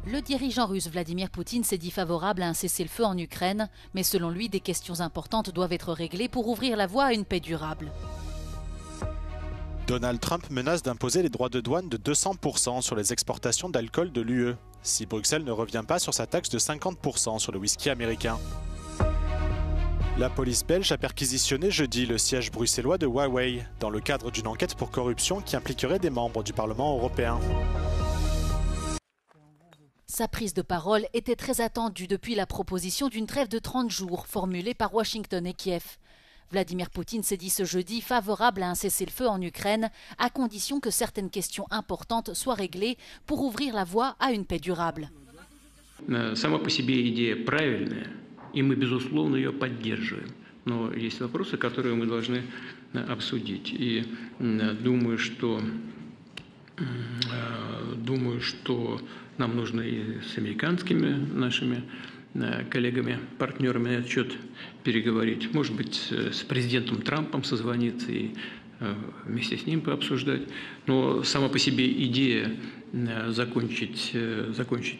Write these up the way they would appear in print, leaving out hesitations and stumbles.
Le dirigeant russe Vladimir Poutine s'est dit favorable à un cessez-le-feu en Ukraine, mais selon lui, des questions importantes doivent être réglées pour ouvrir la voie à une paix durable. Donald Trump menace d'imposer les droits de douane de 200% sur les exportations d'alcool de l'UE, si Bruxelles ne revient pas sur sa taxe de 50% sur le whisky américain. La police belge a perquisitionné jeudi le siège bruxellois de Huawei, dans le cadre d'une enquête pour corruption qui impliquerait des membres du Parlement européen. Sa prise de parole était très attendue depuis la proposition d'une trêve de 30 jours formulée par Washington et Kiev. Vladimir Poutine s'est dit ce jeudi favorable à un cessez-le-feu en Ukraine, à condition que certaines questions importantes soient réglées pour ouvrir la voie à une paix durable. Сама по себе идея правильная, и мы, безусловно, ее поддерживаем. Но есть вопросы, которые мы должны обсудить. И думаю, что нам нужно и с американскими нашими коллегами, партнерами на этот счет переговорить. Может быть, с президентом Трампом созвониться и вместе с ним пообсуждать. Но сама по себе идея закончить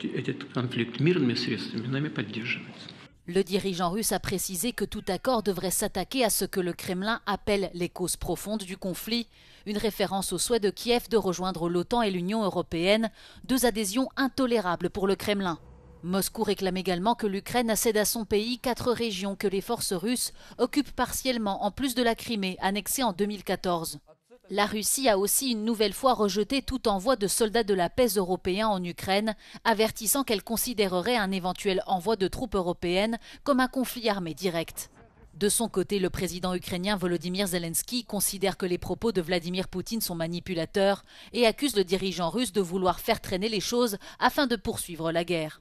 этот конфликт мирными средствами нами поддерживается. Le dirigeant russe a précisé que tout accord devrait s'attaquer à ce que le Kremlin appelle les causes profondes du conflit, une référence au souhait de Kiev de rejoindre l'OTAN et l'Union européenne, deux adhésions intolérables pour le Kremlin. Moscou réclame également que l'Ukraine cède à son pays 4 régions que les forces russes occupent partiellement en plus de la Crimée, annexée en 2014. La Russie a aussi une nouvelle fois rejeté tout envoi de soldats de la paix européens en Ukraine, avertissant qu'elle considérerait un éventuel envoi de troupes européennes comme un conflit armé direct. De son côté, le président ukrainien Volodymyr Zelensky considère que les propos de Vladimir Poutine sont manipulateurs et accuse le dirigeant russe de vouloir faire traîner les choses afin de poursuivre la guerre.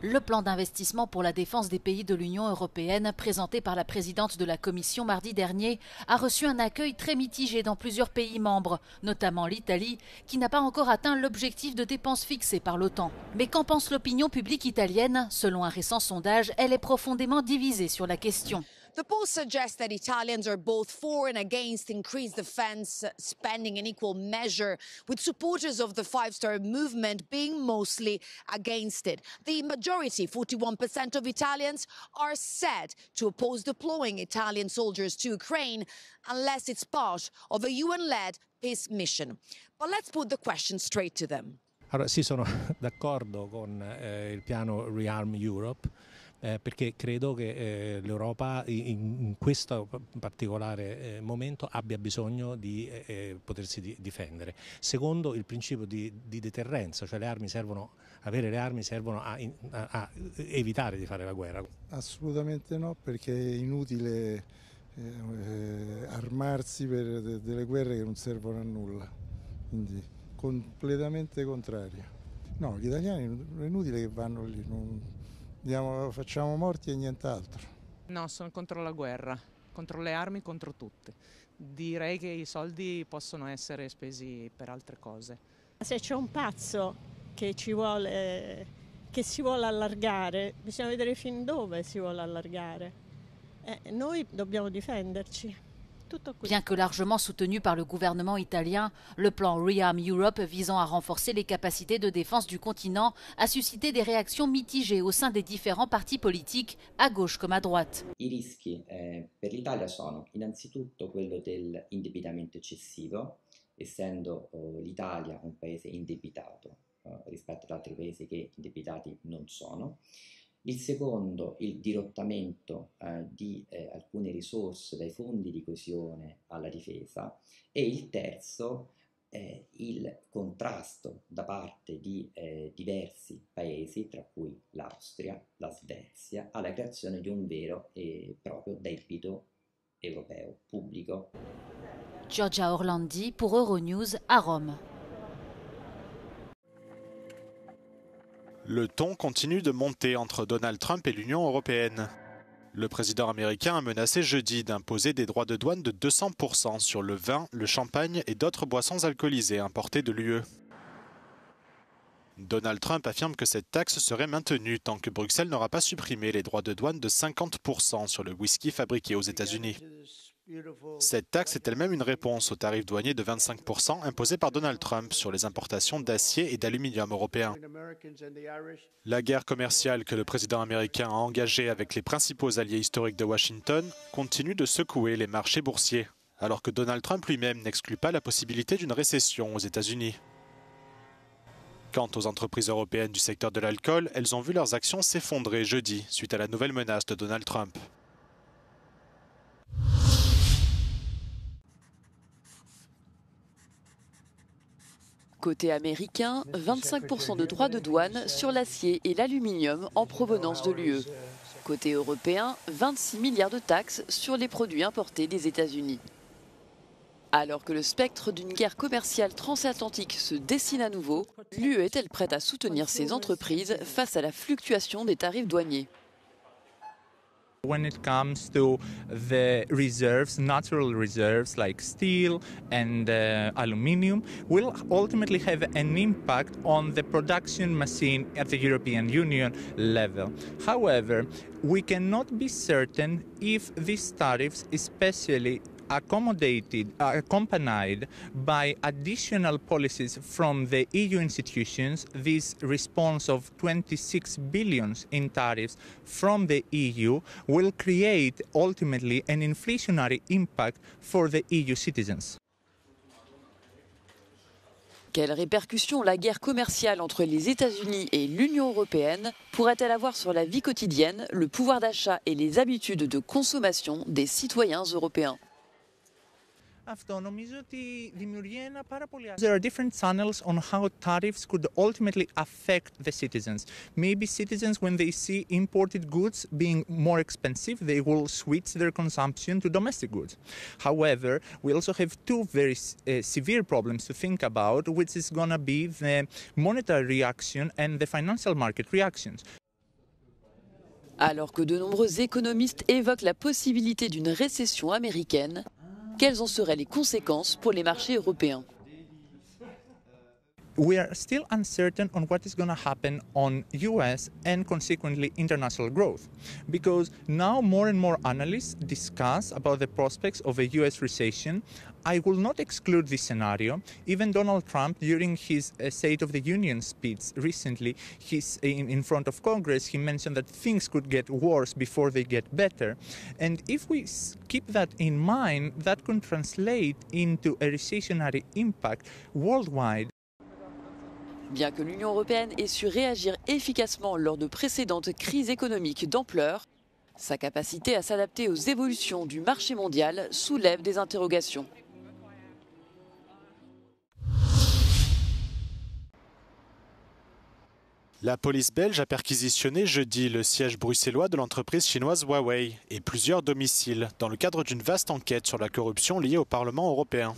Le plan d'investissement pour la défense des pays de l'Union européenne, présenté par la présidente de la Commission mardi dernier, a reçu un accueil très mitigé dans plusieurs pays membres, notamment l'Italie, qui n'a pas encore atteint l'objectif de dépenses fixé par l'OTAN. Mais qu'en pense l'opinion publique italienne? Selon un récent sondage, elle est profondément divisée sur la question. The poll suggests that Italians are both for and against increased defense spending in equal measure, with supporters of the five-star movement being mostly against it. The majority, 41% of Italians, are said to oppose deploying Italian soldiers to Ukraine unless it's part of a UN-led peace mission. But let's put the question straight to them. Allora, sì, sono d'accordo con il piano Rearm Europe. Perché credo che l'Europa in questo particolare momento abbia bisogno di potersi difendere. Secondo il principio di deterrenza, cioè avere le armi servono a evitare di fare la guerra. Assolutamente no, perché è inutile armarsi per delle guerre che non servono a nulla, quindi completamente contrario. No, gli italiani è inutile che vanno lì. Facciamo morti e nient'altro. No, sono contro la guerra, contro le armi, contro tutte. Direi che i soldi possono essere spesi per altre cose. Se c'è un pazzo che si vuole allargare, bisogna vedere fin dove si vuole allargare. Noi dobbiamo difenderci. Bien que largement soutenu par le gouvernement italien, le plan Rearm Europe visant à renforcer les capacités de défense du continent a suscité des réactions mitigées au sein des différents partis politiques, à gauche comme à droite. I rischi per l'Italia sono innanzitutto quello dell'indebitamento eccessivo, essendo l'Italia un paese indebitato rispetto ad altri paesi che indebitati non sono. Il secondo, il dirottamento di alcune risorse dai fondi di coesione alla difesa, e il terzo, il contrasto da parte di diversi paesi, tra cui l'Austria, la Svezia, alla creazione di un vero e proprio debito europeo pubblico. Giorgia Orlandi pour Euronews à Rome. Le ton continue de monter entre Donald Trump et l'Union européenne. Le président américain a menacé jeudi d'imposer des droits de douane de 200% sur le vin, le champagne et d'autres boissons alcoolisées importées de l'UE. Donald Trump affirme que cette taxe serait maintenue tant que Bruxelles n'aura pas supprimé les droits de douane de 50% sur le whisky fabriqué aux États-Unis. Cette taxe est elle-même une réponse au tarif douanier de 25% imposé par Donald Trump sur les importations d'acier et d'aluminium européens. La guerre commerciale que le président américain a engagée avec les principaux alliés historiques de Washington continue de secouer les marchés boursiers, alors que Donald Trump lui-même n'exclut pas la possibilité d'une récession aux États-Unis. Quant aux entreprises européennes du secteur de l'alcool, elles ont vu leurs actions s'effondrer jeudi suite à la nouvelle menace de Donald Trump. Côté américain, 25% de droits de douane sur l'acier et l'aluminium en provenance de l'UE. Côté européen, 26 milliards de taxes sur les produits importés des États-Unis. Alors que le spectre d'une guerre commerciale transatlantique se dessine à nouveau, l'UE est-elle prête à soutenir ses entreprises face à la fluctuation des tarifs douaniers ? When it comes to the reserves, natural reserves like steel and aluminium, will ultimately have an impact on the production machine at the European Union level. However, we cannot be certain if these tariffs, especially accompanied by additional policies from the EU institutions, this response of 26 billion in tariffs from the EU will create ultimately an inflationary impact for the EU citizens. Quelles répercussions la guerre commerciale entre les États-Unis et l'Union européenne pourrait-elle avoir sur la vie quotidienne, le pouvoir d'achat et les habitudes de consommation des citoyens européens ? There are different channels on how tariffs could ultimately affect the citizens. Maybe citizens, when they see imported goods being more expensive, they will switch their consumption to domestic goods. However, we also have two very severe problems to think about, which is going to be the monetary reaction and the financial market reactions. Alors que de nombreux économistes évoquent la possibilité d'une récession américaine, quelles en seraient les conséquences pour les marchés européens? We are still uncertain on what is going to happen on US and consequently international growth, because now more and more analysts discuss about the prospects of a US recession. I will not exclude this scenario. Even Donald Trump, during his State of the Union speech recently, in front of Congress, he mentioned that things could get worse before they get better. And if we keep that in mind, that can translate into a recessionary impact worldwide. Bien que l'Union européenne ait su réagir efficacement lors de précédentes crises économiques d'ampleur, sa capacité à s'adapter aux évolutions du marché mondial soulève des interrogations. La police belge a perquisitionné jeudi le siège bruxellois de l'entreprise chinoise Huawei et plusieurs domiciles dans le cadre d'une vaste enquête sur la corruption liée au Parlement européen.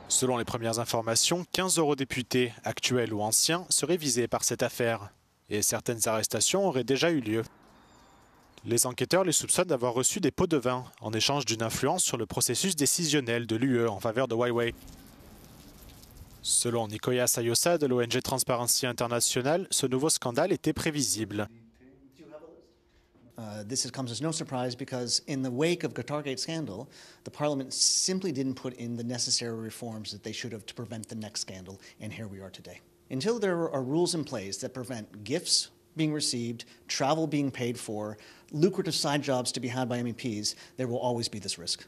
Selon les premières informations, 15 eurodéputés, actuels ou anciens, seraient visés par cette affaire. Et certaines arrestations auraient déjà eu lieu. Les enquêteurs les soupçonnent d'avoir reçu des pots de vin en échange d'une influence sur le processus décisionnel de l'UE en faveur de Huawei. Selon Nicolas Sayosa de l'ONG Transparency International, ce nouveau scandale était prévisible. This comes as no surprise because in the wake of Qatargate scandal, the Parliament simply didn't put in the necessary reforms that they should have to prevent the next scandal, and here we are today. Until there are rules in place that prevent gifts being received, travel being paid for, lucrative side jobs to be had by MEPs, there will always be this risk.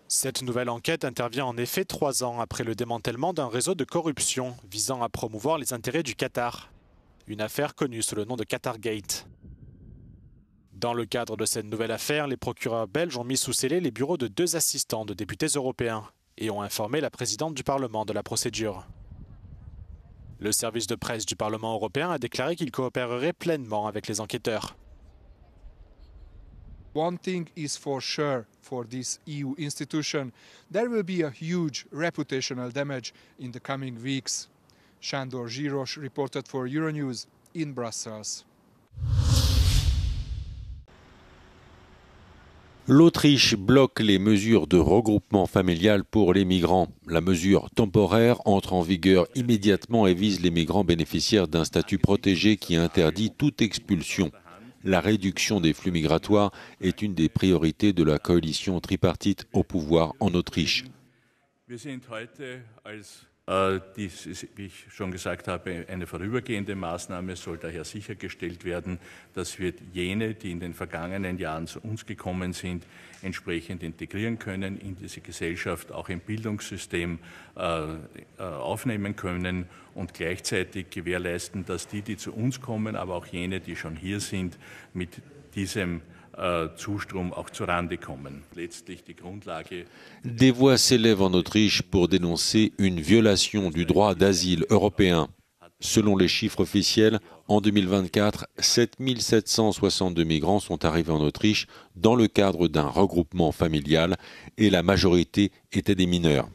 Cette nouvelle enquête intervient en effet 3 ans après le démantèlement d'un réseau de corruption visant à promouvoir les intérêts du Qatar. Une affaire connue sous le nom de Qatargate. Dans le cadre de cette nouvelle affaire, les procureurs belges ont mis sous scellé les bureaux de 2 assistants de députés européens et ont informé la présidente du Parlement de la procédure. Le service de presse du Parlement européen a déclaré qu'il coopérerait pleinement avec les enquêteurs. One thing is for sure for this EU institution, there will be a huge reputational damage in the coming weeks. Sándor Zsiros reported for Euronews in Brussels. L'Autriche bloque les mesures de regroupement familial pour les migrants. La mesure temporaire entre en vigueur immédiatement et vise les migrants bénéficiaires d'un statut protégé qui interdit toute expulsion. La réduction des flux migratoires est une des priorités de la coalition tripartite au pouvoir en Autriche. Dies ist, wie ich schon gesagt habe, eine vorübergehende Maßnahme. Es soll daher sichergestellt werden, dass wir jene, die in den vergangenen Jahren zu uns gekommen sind, entsprechend integrieren können, in diese Gesellschaft, auch im Bildungssystem aufnehmen können und gleichzeitig gewährleisten, dass die zu uns kommen, aber auch jene, die schon hier sind, mit diesem Zustrom auch zurande kommen. Letztlich die Grundlage. Des voix s'élèvent en Autriche pour dénoncer une violation du droit d'asile européen. Selon les chiffres officiels, en 2024, 7762 migrants sont arrivés en Autriche dans le cadre d'un regroupement familial et la majorité étaient des mineurs.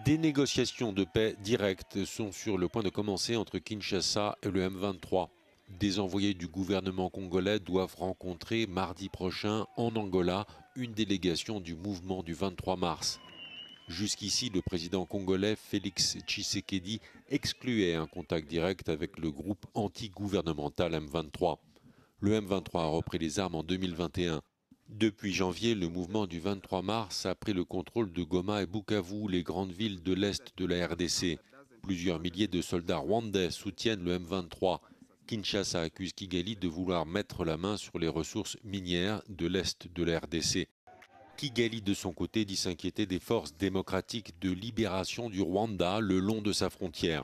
Des négociations de paix directes sont sur le point de commencer entre Kinshasa et le M23. Des envoyés du gouvernement congolais doivent rencontrer mardi prochain en Angola une délégation du mouvement du 23 mars. Jusqu'ici, le président congolais Félix Tshisekedi excluait un contact direct avec le groupe anti-gouvernemental M23. Le M23 a repris les armes en 2021. Depuis janvier, le mouvement du 23 mars a pris le contrôle de Goma et Bukavu, les grandes villes de l'Est de la RDC. Plusieurs milliers de soldats rwandais soutiennent le M23. Kinshasa accuse Kigali de vouloir mettre la main sur les ressources minières de l'Est de la RDC. Kigali, de son côté, dit s'inquiéter des forces démocratiques de libération du Rwanda le long de sa frontière.